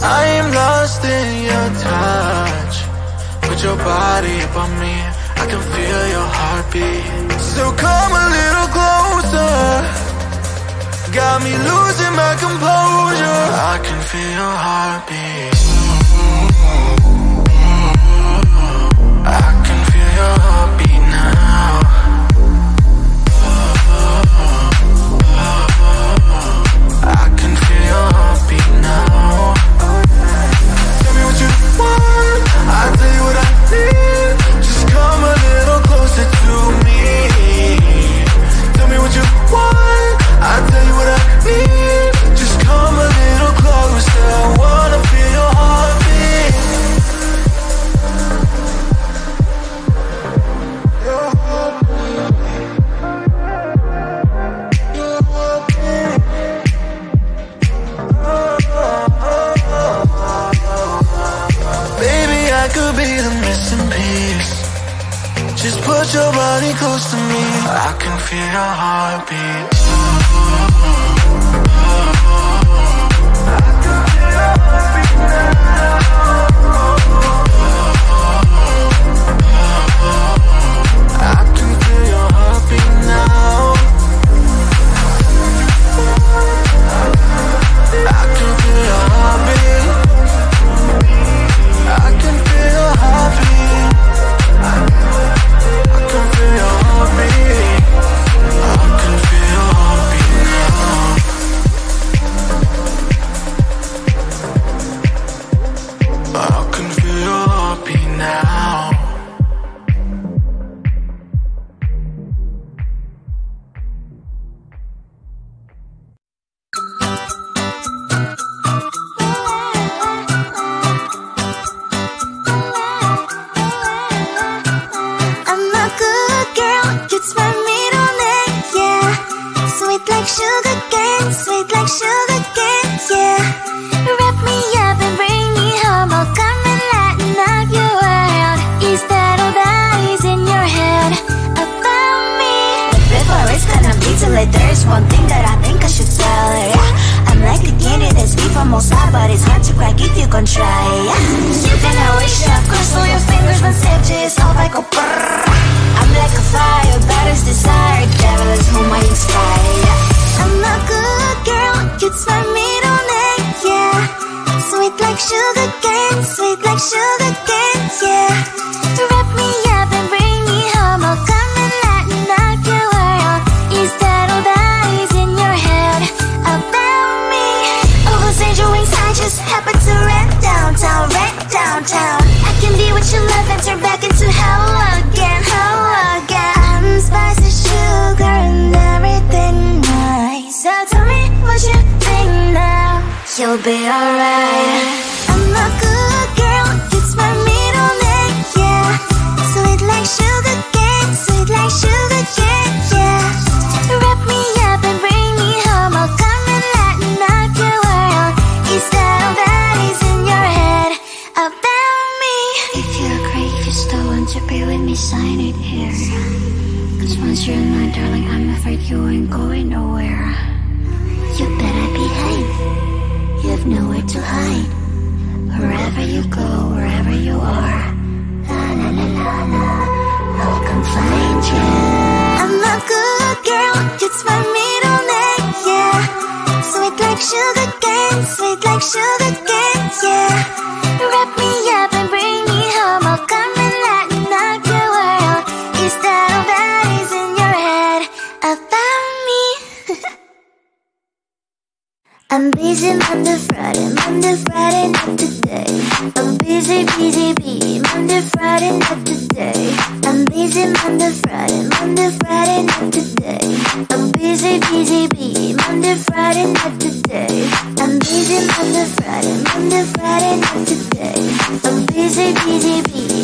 I am lost in your touch. Put your body up on me, I can feel your heartbeat. So come a little closer, got me losing my composure. I can feel your heartbeat. I can feel your heartbeat now. I can feel your heartbeat now. Tell me what you want, I'll tell you what I need. Just come a little closer to me. Tell me what you want, I'll tell you what I need. Just come a little closer, I wanna feel your heartbeat. Your heartbeat. Your heartbeat. Baby, I could be the missing piece. Just put your body close to me, I can feel your heartbeat. I can feel your heartbeat now. I can feel your heartbeat now. I can feel your heartbeat. I can feel your heartbeat. I can feel your heartbeat. I can feel your heartbeat now. I can feel your heartbeat now. I'm a good girl, it's my middle name, yeah. Sweet like sugar cane, sweet like sugar cane, yeah. Wrap me up and bring me home, I'll come and lighten up your world. Is that all that is in your head about me? Before it's gonna be too late, there's one thing that I think I should tell her, yeah. I'm like the candy that's sweet from outside, but it's hard to crack if you can try, yeah. You can always shove, cross all your fingers when sandwiches off, I go brrrr. I'm like a fire, baddest desire, devil is whom I inspire. I'm a good girl, it's my middle name, yeah. Sweet like sugar cane, sweet like sugar cane, yeah. Wrap me up and bring me home, I'll come and lighten up your world. Is that all that is in your head about me? Oversend your wings, I just happen to rent downtown, I can be what you love and turn back into hell again, I'm spicy sugar and everything nice. So tell me what you think now, you'll be alright. I'm a good girl, it's my middle name, yeah. Sweet like sugar cane, sweet like sugar cane, yeah. Wrap me up and bring me home, I'll come and lighten up your world. Is that all that is in your head about me? If you're great, you still want to be with me, sign it here. Cause once you're in line, darling, I'm afraid you ain't going nowhere. You better behave, you have nowhere to hide. Wherever you go, wherever you are, la la la la la, I'll come find you. I'm a good girl, it's my middle name, yeah. Sweet like sugar cane, sweet like sugar cane, yeah. Wrap me up and bring me home, I'll come and lighten up your world. Is that all that is in your head about me? I'm busy Monday, Friday, not today. I'm busy, Monday, Friday, not today. I'm busy Monday, Friday, not today. I'm busy, Monday, Friday, not today. I'm busy Monday, Friday, not today. I'm busy,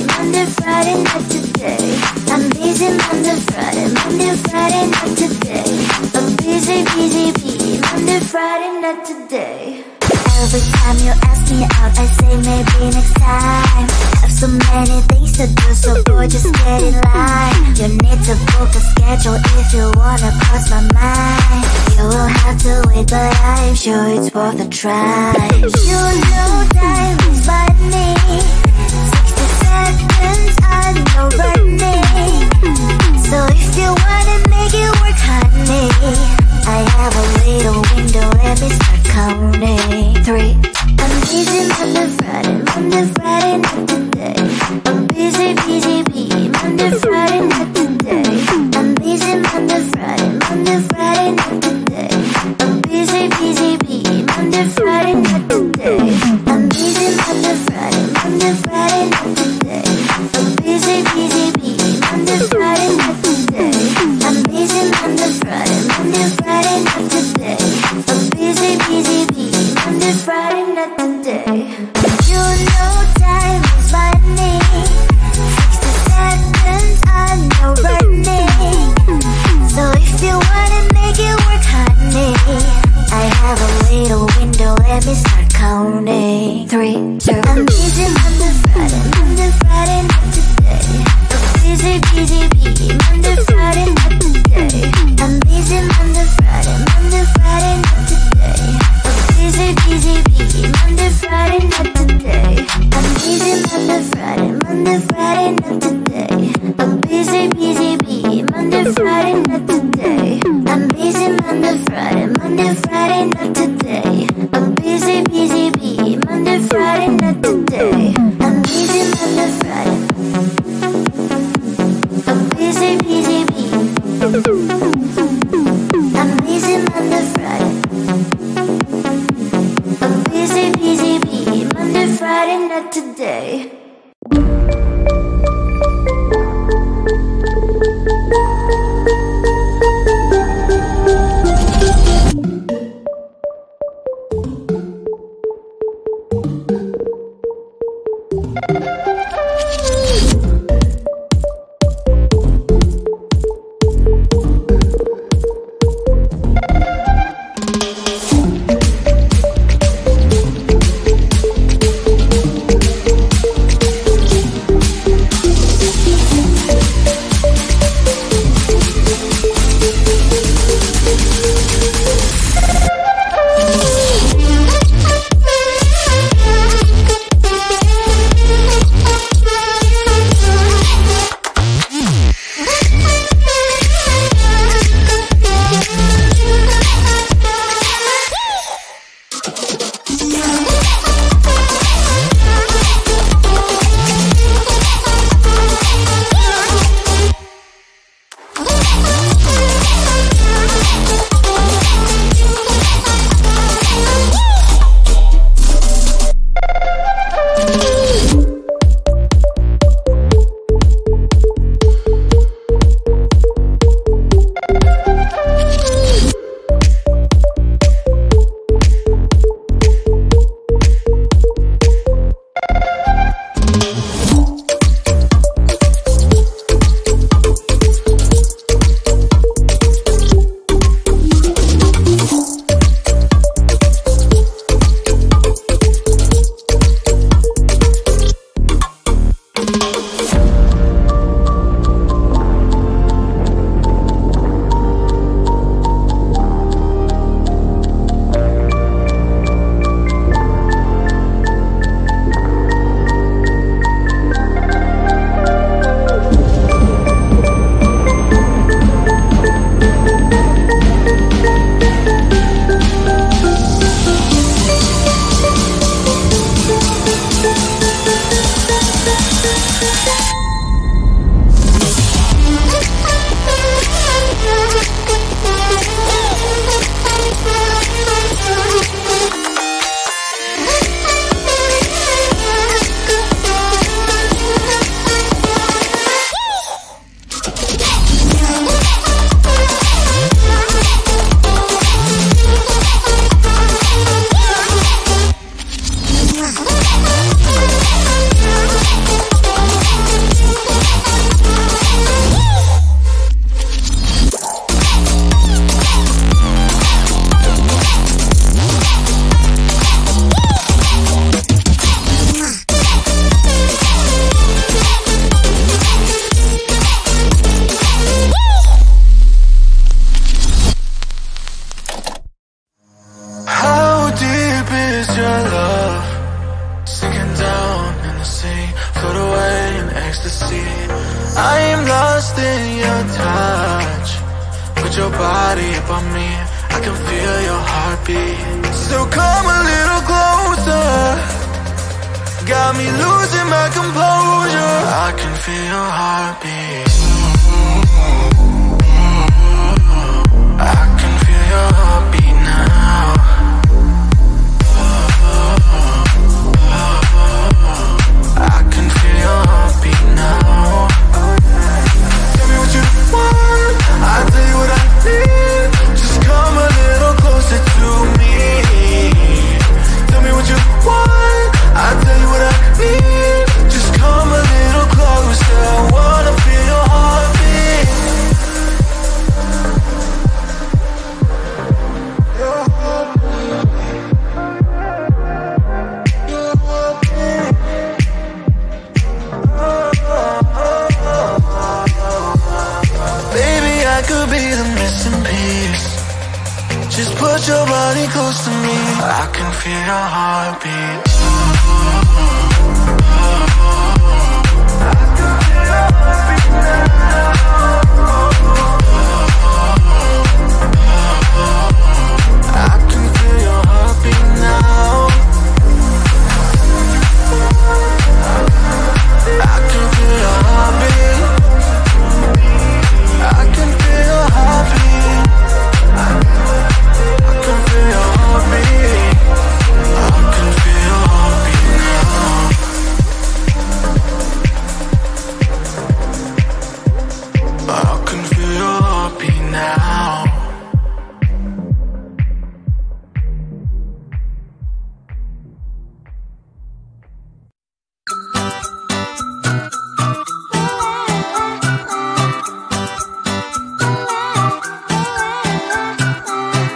Monday, Friday, not today. I'm busy Monday, Friday, not today. I'm busy, Monday, Friday, not today. Every time you ask me out, I say maybe next time. Have so many things to do, so boy, just get in line. You need to book a schedule if you wanna cross my mind. You will have to wait, but I'm sure it's worth a try. You know time is money. 60 seconds, I know running. So if you wanna make it work, honey, I have a little window, let me start counting. 3. I'm busy Monday, Friday, Monday, Friday, not today. I'm busy, busy, busy, Monday, Friday, not today. I'm busy Monday, Friday, Monday, Friday, not today. I'm busy, busy, busy, Monday, Friday, not today. I'm busy Monday, Friday, Monday, Friday, not today. I'm busy, busy, busy, Monday, Friday, not today. I'm busy Monday, Friday, Monday, Friday, not today. I'm busy, busy, busy, Monday, Friday, not today. You know time is money. 60 seconds, I know running. So if you wanna make it work, honey, I have a little window, let me start counting. 3, 2. I'm busy Monday, Friday, Monday, Friday, not today. I'm busy, busy, busy, Monday, Friday, not today. I'm busy Monday, Friday, Monday, Friday, not today. I'm busy, busy, busy, Monday, Friday, not today. I'm busy Monday, Friday, Monday, Friday, not today. I'm busy, busy, busy, Monday, Friday, not today. I'm busy Monday, Friday, Monday, Friday, not today. I'm busy, busy, busy, Monday, Friday, not today. I'm busy Monday, Friday. I'm busy, busy, busy. I'm busy Monday, Friday. I'm busy, busy, busy, Monday, Friday, not today. is your love, sinking down in the sea, float away in ecstasy. I am lost in your touch, put your body up on me, I can feel your heartbeat. So come a little closer, got me losing my composure. I can feel your heartbeat. I can feel your heartbeat now. I can feel your heartbeat now. Tell me what you want, I'll tell you what I need. Just come a little closer to me. Tell me what you want, I'll tell you what I need. Just come a little closer, I wanna feel your heartbeat. Your heartbeat. Your heartbeat. Baby, I could be the missing piece. Just put your body close to me, I can feel your heartbeat. I can feel your heartbeat now. I can feel your heartbeat now. I can feel your heartbeat. I can feel your heartbeat. I can feel your heartbeat. I can feel your heartbeat now. I can feel your heartbeat now.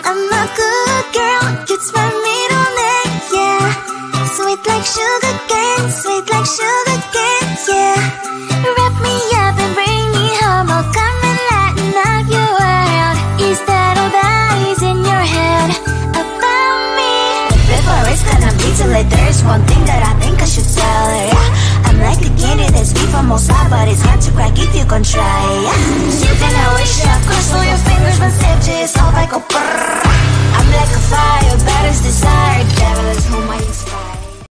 I'm a good girl, it's my middle name, yeah. Sweet like sugar cane, sweet like sugar cane, yeah. Wrap me up and bring me home, I'll come and lighten up your world. Is that all that is in your head about me? Before it's gonna be too late, there's one thing that I think I should tell her, yeah. I'm like a candy that's sweet from outside, but it's hard to crack if you can try, yeah. You can always shove, cross all your fingers, one step to yourself, I go brrrr. I'm like a fire, batters desire,